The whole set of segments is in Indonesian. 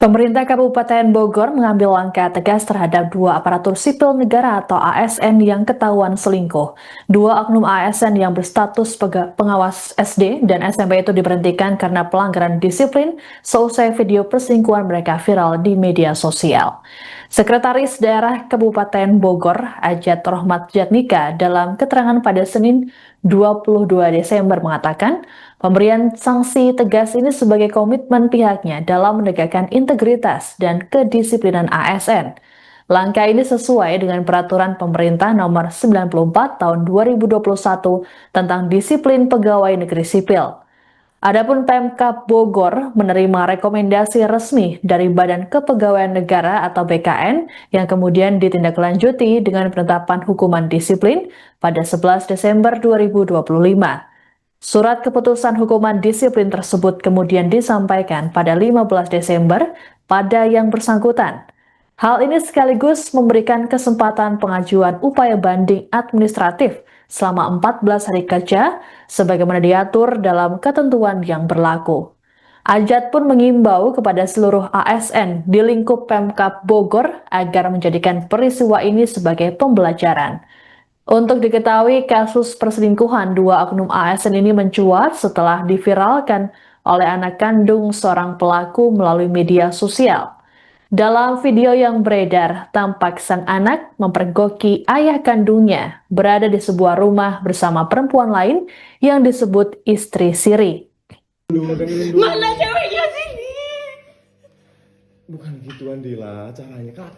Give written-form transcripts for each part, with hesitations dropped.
Pemerintah Kabupaten Bogor mengambil langkah tegas terhadap dua aparatur sipil negara atau ASN yang ketahuan selingkuh. Dua oknum ASN yang berstatus pengawas SD dan SMP itu diberhentikan karena pelanggaran disiplin seusai video perselingkuhan mereka viral di media sosial. Sekretaris Daerah Kabupaten Bogor, Ajat Rohmat Jatnika, dalam keterangan pada Senin 22 Desember mengatakan, pemberian sanksi tegas ini sebagai komitmen pihaknya dalam menegakkan integritas dan kedisiplinan ASN. Langkah ini sesuai dengan peraturan pemerintah nomor 94 tahun 2021 tentang disiplin pegawai negeri sipil. Adapun Pemkab Bogor menerima rekomendasi resmi dari Badan Kepegawaian Negara atau BKN yang kemudian ditindaklanjuti dengan penetapan hukuman disiplin pada 11 Desember 2025. Surat keputusan hukuman disiplin tersebut kemudian disampaikan pada 15 Desember pada yang bersangkutan. Hal ini sekaligus memberikan kesempatan pengajuan upaya banding administratif selama 14 hari kerja sebagaimana diatur dalam ketentuan yang berlaku. Ajat pun mengimbau kepada seluruh ASN di lingkup Pemkab Bogor agar menjadikan peristiwa ini sebagai pembelajaran. Untuk diketahui, kasus perselingkuhan dua oknum ASN ini mencuat setelah diviralkan oleh anak kandung seorang pelaku melalui media sosial. Dalam video yang beredar, tampak sang anak mempergoki ayah kandungnya berada di sebuah rumah bersama perempuan lain yang disebut istri Siri. Mana ceweknya sini? Bukan gitu Andila, caranya kan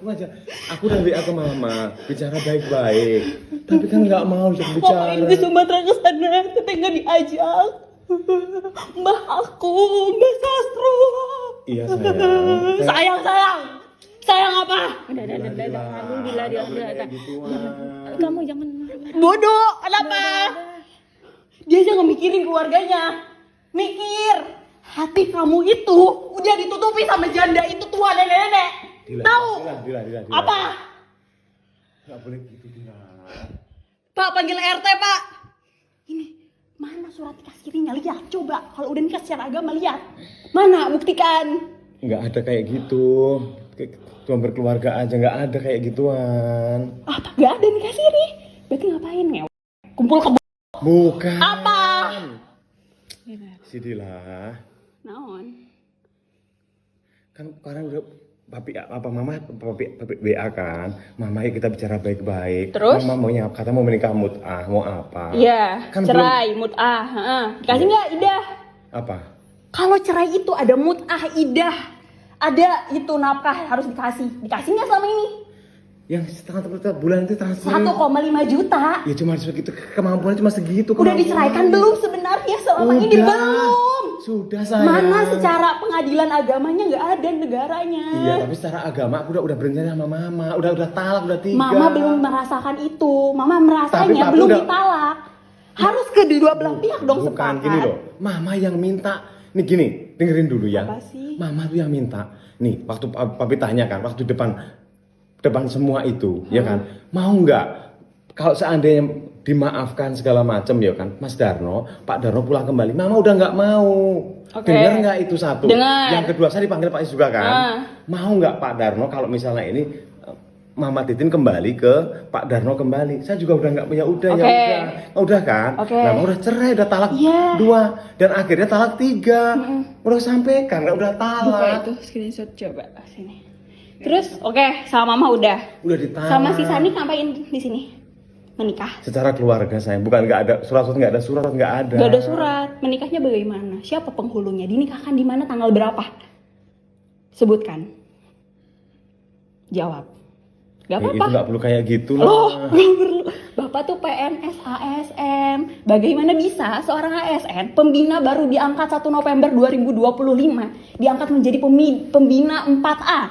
aku udah WA ke mama, bicara baik-baik. Tapi kan nggak mau bicara. Ngapain ke Sumatera ke sana? Teteh nggak diajak. Mbah aku, Mbah Sastro. Iya sayang. Sayang apa? Udah. Kamu jangan bodoh. Kenapa? Dia aja nggak mikirin keluarganya. Mikir. Hati kamu itu udah ditutupi sama janda itu tua nenek-nenek. Tahu? Dila. Apa? Nggak boleh gitu Dila. Pak, panggil RT, Pak. Ini, mana surat nikah Sirinya? Lihat, coba. Kalau udah nikah secara agama, lihat. Mana? Buktikan. Nggak ada kayak gitu. Cuma berkeluarga aja, nggak ada kayak gituan. Apa? Nggak ada nikah Siri? Berarti ngapain, ngew? Kumpul kebo. Bukan. Apa? Si Dila. Naon? Kan sekarang udah mama WA kan, mama ya kita bicara baik-baik. Terus? Mama mau kata mau menikah mut'ah, mau apa? Iya, kan cerai, mut'ah. Dikasih nggak idah? Apa? Kalau cerai itu ada mut'ah, idah. Ada itu nafkah harus dikasih nggak selama ini? Yang setengah bulan itu transfer 1,5 juta. ya cuma segitu, kemampuannya cuma segitu. Udah diceraikan belum sebenarnya selama ini? Belum. Sudah sayang. Mana secara pengadilan agamanya nggak ada negaranya. Iya, tapi secara agama aku udah berencana sama mama, udah talak, udah 3. Mama belum merasakan itu. Mama merasanya belum ditalak. Harus kedua belah pihak dong Bukan sepakat. gini loh, mama yang minta. Nih gini, dengerin dulu ya. Apa sih? Mama tuh yang minta. Nih, waktu papi tanya kan, waktu depan semua itu, ya kan, mau nggak kalau seandainya dimaafkan segala macam ya kan, Mas Darno, Pak Darno pulang kembali, Mama udah nggak mau. Dengar nggak itu satu? Dengar. Yang kedua saya dipanggil Pak Is juga kan, mau nggak Pak Darno kalau misalnya ini Mama Titin kembali ke Pak Darno kembali, saya juga udah nggak punya ya udah kan, Mama udah cerai, udah talak 2 dan akhirnya talak 3, udah sampaikan, udah talak. Buka itu screenshot coba sini. Terus sama Mama udah ditalak. Sama si Sani ngapain di sini? Menikah. Secara keluarga sayang, bukan nggak ada surat, nggak ada surat. Nggak ada surat. Menikahnya bagaimana? Siapa penghulunya? Dinikahkan di mana? Tanggal berapa? Sebutkan. Jawab. Gak apa-apa. Itu nggak perlu kayak gitu lah. Loh, nggak perlu. Bapak tuh PNS ASN. Bagaimana bisa seorang ASN pembina baru diangkat 1 November 2025 diangkat menjadi pembina 4A?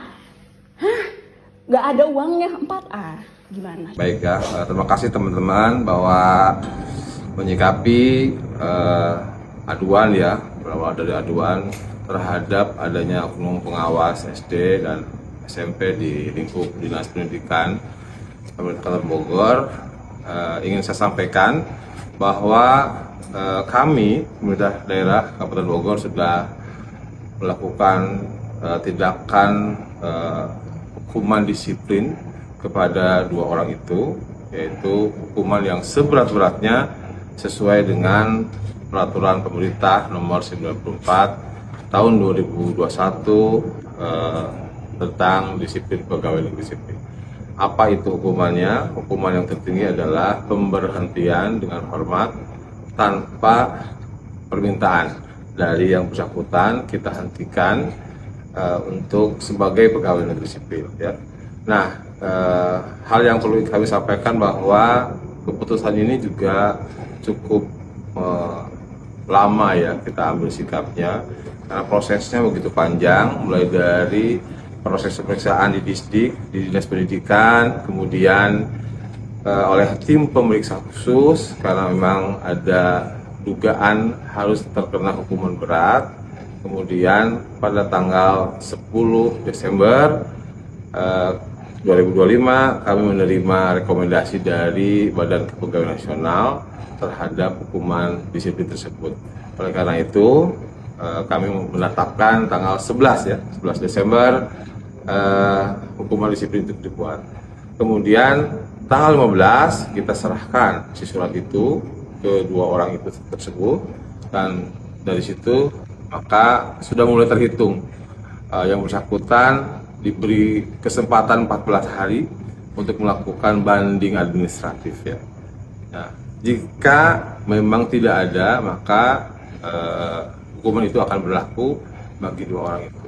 Hah? Gak ada uangnya 4A. Gimana? Baik ya, terima kasih teman-teman bahwa menyikapi aduan ya, berawal dari aduan terhadap adanya oknum pengawas SD dan SMP di lingkup Dinas Pendidikan Kabupaten Bogor. Ingin saya sampaikan bahwa kami, pemerintah daerah Kabupaten Bogor sudah melakukan tindakan hukuman disiplin kepada 2 orang itu, yaitu hukuman yang seberat-beratnya sesuai dengan peraturan pemerintah nomor 94 tahun 2021 tentang disiplin pegawai negeri sipil. Apa itu hukumannya? Hukuman yang tertinggi adalah pemberhentian dengan hormat tanpa permintaan dari yang bersangkutan, kita hentikan untuk sebagai pegawai negeri sipil. Ya. Nah, hal yang perlu kami sampaikan bahwa keputusan ini juga cukup lama ya kita ambil sikapnya, karena prosesnya begitu panjang, mulai dari proses pemeriksaan di Disdik, di Dinas Pendidikan, kemudian oleh tim pemeriksa khusus karena memang ada dugaan harus terkena hukuman berat. Kemudian pada tanggal 10 Desember 2025 kami menerima rekomendasi dari Badan Kepegawaian Nasional terhadap hukuman disiplin tersebut. Oleh karena itu kami menetapkan tanggal 11 Desember hukuman disiplin itu dibuat. Kemudian tanggal 15 kita serahkan si surat itu ke 2 orang itu tersebut, dan dari situ maka sudah mulai terhitung yang bersangkutan diberi kesempatan 14 hari untuk melakukan banding administratif ya. Nah, jika memang tidak ada, maka hukuman itu akan berlaku bagi 2 orang itu.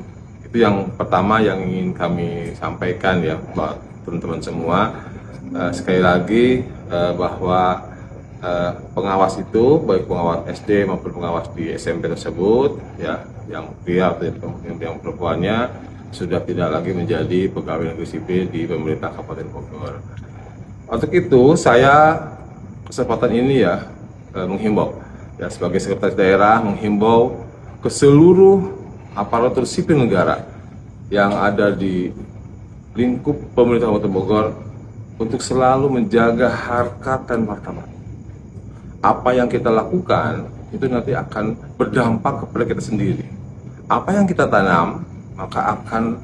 Itu yang pertama yang ingin kami sampaikan ya buat teman-teman semua. Sekali lagi bahwa pengawas itu, baik pengawas SD maupun pengawas di SMP tersebut ya, yang pria atau yang perempuannya sudah tidak lagi menjadi pegawai negeri sipil di pemerintah Kabupaten Bogor. Untuk itu saya kesempatan ini ya menghimbau ya, sebagai sekretaris daerah menghimbau ke seluruh aparatur sipil negara yang ada di lingkup pemerintah Kabupaten Bogor untuk selalu menjaga harkat dan martabat. Apa yang kita lakukan itu nanti akan berdampak kepada kita sendiri. Apa yang kita tanam maka akan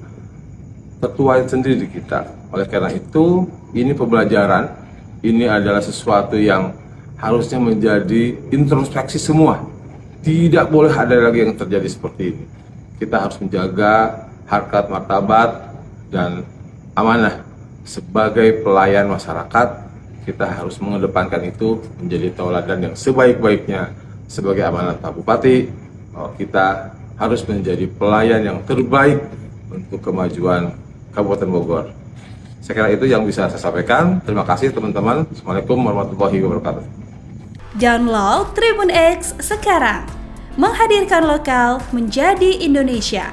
tertuai sendiri di kita. Oleh karena itu, ini pembelajaran, ini adalah sesuatu yang harusnya menjadi introspeksi semua. Tidak boleh ada lagi yang terjadi seperti ini. Kita harus menjaga harkat martabat dan amanah sebagai pelayan masyarakat. Kita harus mengedepankan itu menjadi tauladan yang sebaik-baiknya sebagai amanat Pak Bupati. Kita harus menjadi pelayan yang terbaik untuk kemajuan Kabupaten Bogor. Saya kira itu yang bisa saya sampaikan. Terima kasih teman-teman. Assalamualaikum warahmatullahi wabarakatuh. Download Tribun X sekarang, menghadirkan lokal menjadi Indonesia.